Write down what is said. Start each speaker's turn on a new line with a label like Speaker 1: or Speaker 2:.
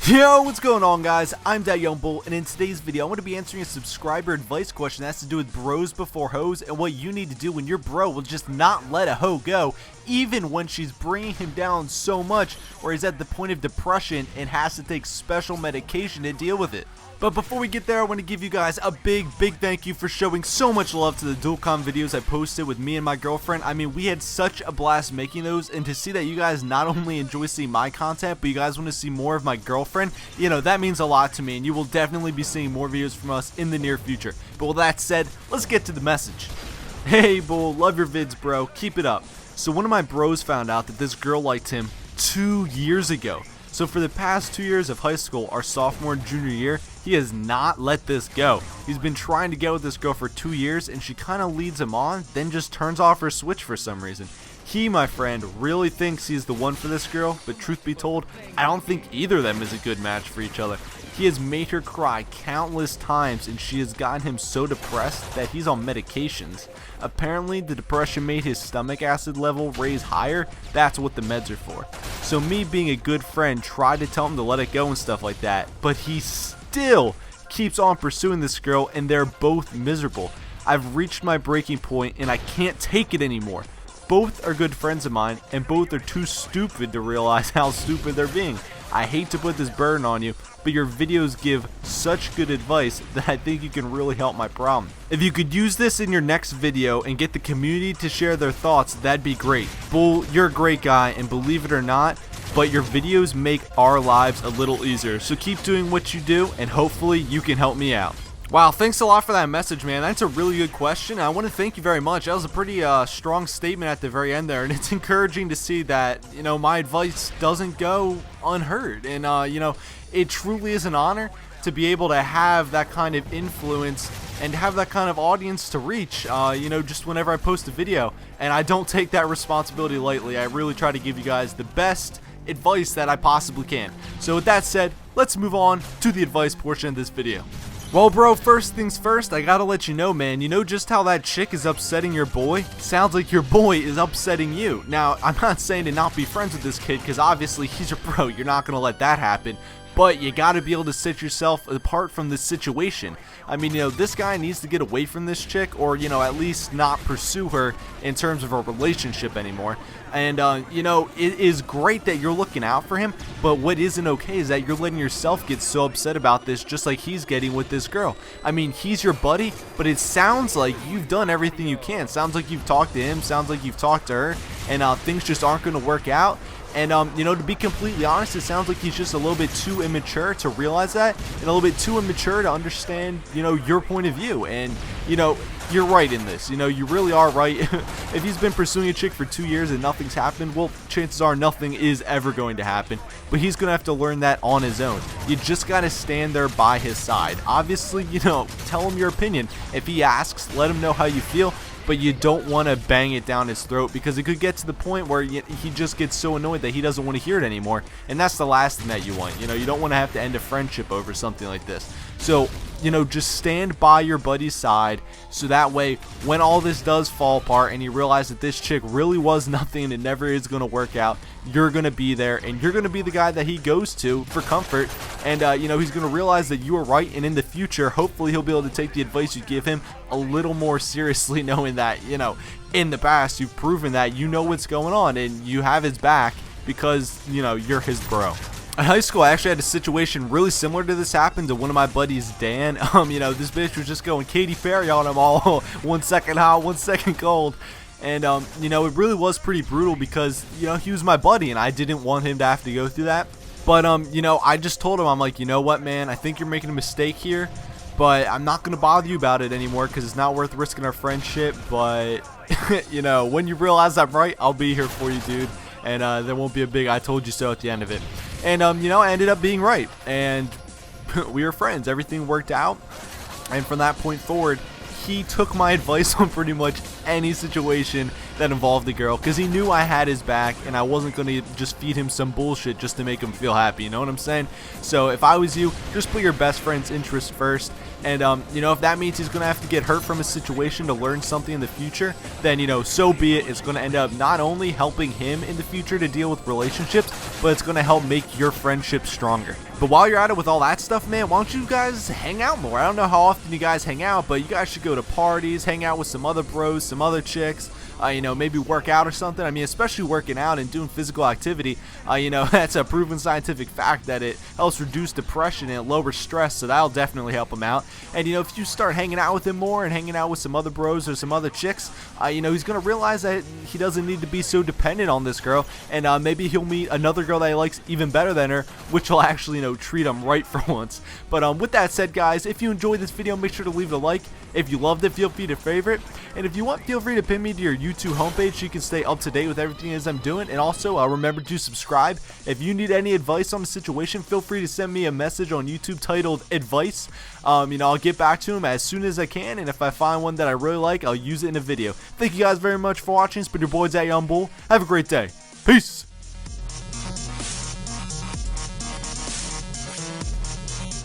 Speaker 1: Yo, what's going on, guys? I'm that Young Bull, and in today's video, I'm going to be answering a subscriber advice question that has to do with bros before hoes and what you need to do when your bro will just not let a hoe go, even when she's bringing him down so much, or he's at the point of depression and has to take special medication to deal with it. But before we get there, I want to give you guys a big thank you for showing so much love to the dual-com videos I posted with me and my girlfriend. I mean, we had such a blast making those, and to see that you guys not only enjoy seeing my content, but you guys want to see more of my girlfriend, you know, that means a lot to me, and you will definitely be seeing more videos from us in the near future. But with that said, let's get to the message. Hey, Bull, love your vids, bro. Keep it up. So one of my bros found out that this girl liked him 2 years ago. So for the past 2 years of high school, our sophomore and junior year, he has not let this go. He's been trying to get with this girl for 2 years, and she kind of leads him on, then just turns off her switch for some reason. He, my friend, really thinks he's the one for this girl, but truth be told, I don't think either of them is a good match for each other. He has made her cry countless times, and she has gotten him so depressed that he's on medications. Apparently, the depression made his stomach acid level raise higher. That's what the meds are for. So me, being a good friend, tried to tell him to let it go and stuff like that, but he still keeps on pursuing this girl, and they're both miserable. I've reached my breaking point, and I can't take it anymore. Both are good friends of mine, and both are too stupid to realize how stupid they're being. I hate to put this burden on you, but your videos give such good advice that I think you can really help my problem. If you could use this in your next video and get the community to share their thoughts, that'd be great. Bull, you're a great guy, and believe it or not, but your videos make our lives a little easier. So keep doing what you do, and hopefully you can help me out. Wow, thanks a lot for that message, man. That's a really good question. I want to thank you very much. That was a pretty strong statement at the very end there, and it's encouraging to see that, you know, my advice doesn't go unheard. And, you know, it truly is an honor to be able to have that kind of influence and have that kind of audience to reach, you know, just whenever I post a video. And I don't take that responsibility lightly. I really try to give you guys the best advice that I possibly can. So with that said, let's move on to the advice portion of this video. Well, bro, first things first, I gotta let you know, man, you know just how that chick is upsetting your boy? Sounds like your boy is upsetting you. Now, I'm not saying to not be friends with this kid, because obviously he's your bro, you're not gonna let that happen. But you gotta be able to set yourself apart from this situation. I mean, you know, this guy needs to get away from this chick, or, you know, at least not pursue her in terms of a relationship anymore. And, you know, it is great that you're looking out for him, but what isn't okay is that you're letting yourself get so upset about this, just like he's getting with this girl. I mean, he's your buddy, but it sounds like you've done everything you can. Sounds like you've talked to him, sounds like you've talked to her, and things just aren't going to work out. And, you know, to be completely honest, it sounds like he's just a little bit too immature to realize that, and a little bit too immature to understand, you know, your point of view. And, you know, you're right in this. You know, you really are right. If he's been pursuing a chick for 2 years and nothing's happened, well, chances are nothing is ever going to happen. But he's going to have to learn that on his own. You just got to stand there by his side. Obviously, you know, tell him your opinion. If he asks, let him know how you feel. But you don't want to bang it down his throat, because it could get to the point where he just gets so annoyed that he doesn't want to hear it anymore, and that's the last thing that you want. You know, you don't want to have to end a friendship over something like this. So, you know, just stand by your buddy's side, so that way when all this does fall apart and you realize that this chick really was nothing and it never is going to work out, you're going to be there, and you're going to be the guy that he goes to for comfort. And you know, he's going to realize that you were right, and in the future hopefully he'll be able to take the advice you give him a little more seriously, knowing that, you know, in the past you've proven that you know what's going on and you have his back, because, you know, you're his bro. In high school, I actually had a situation really similar to this happen to one of my buddies, Dan. You know, this bitch was just going Katy Perry on him all 1 second hot, 1 second cold. And, you know, it really was pretty brutal, because, you know, he was my buddy and I didn't want him to have to go through that. But, you know, I just told him, I'm like, you know what, man, I think you're making a mistake here, but I'm not going to bother you about it anymore, because it's not worth risking our friendship. But, you know, when you realize I'm right, I'll be here for you, dude. And there won't be a big I told you so at the end of it. And, you know, I ended up being right. And we were friends. Everything worked out. And from that point forward, he took my advice on pretty much any situation that involved the girl, because he knew I had his back and I wasn't going to just feed him some bullshit just to make him feel happy, you know what I'm saying? So if I was you, just put your best friend's interest first, And you know, if that means he's gonna have to get hurt from a situation to learn something in the future, then, you know, so be it. It's gonna end up not only helping him in the future to deal with relationships, but it's gonna help make your friendship stronger. But while you're at it with all that stuff, man, why don't you guys hang out more? I don't know how often you guys hang out, but you guys should go to parties, hang out with some other bros, some other chicks, you know, maybe work out or something. I mean, especially working out and doing physical activity, you know, that's a proven scientific fact that it helps reduce depression and it lowers stress, so that'll definitely help him out. And, you know, if you start hanging out with him more and hanging out with some other bros or some other chicks, you know, he's going to realize that he doesn't need to be so dependent on this girl, and maybe he'll meet another girl that he likes even better than her, which will actually, you know, treat him right for once. But with that said, guys, if you enjoyed this video, make sure to leave it a like. If you loved it, feel free to favorite. And if you want, feel free to pin me to your YouTube homepage so you can stay up to date with everything as I'm doing. And also, remember to subscribe. If you need any advice on the situation, feel free to send me a message on YouTube titled advice. You know, I'll get back to him as soon as I can. And if I find one that I really like, I'll use it in a video. Thank you guys very much for watching. It's been your boy, Young Bull. Have a great day. Peace.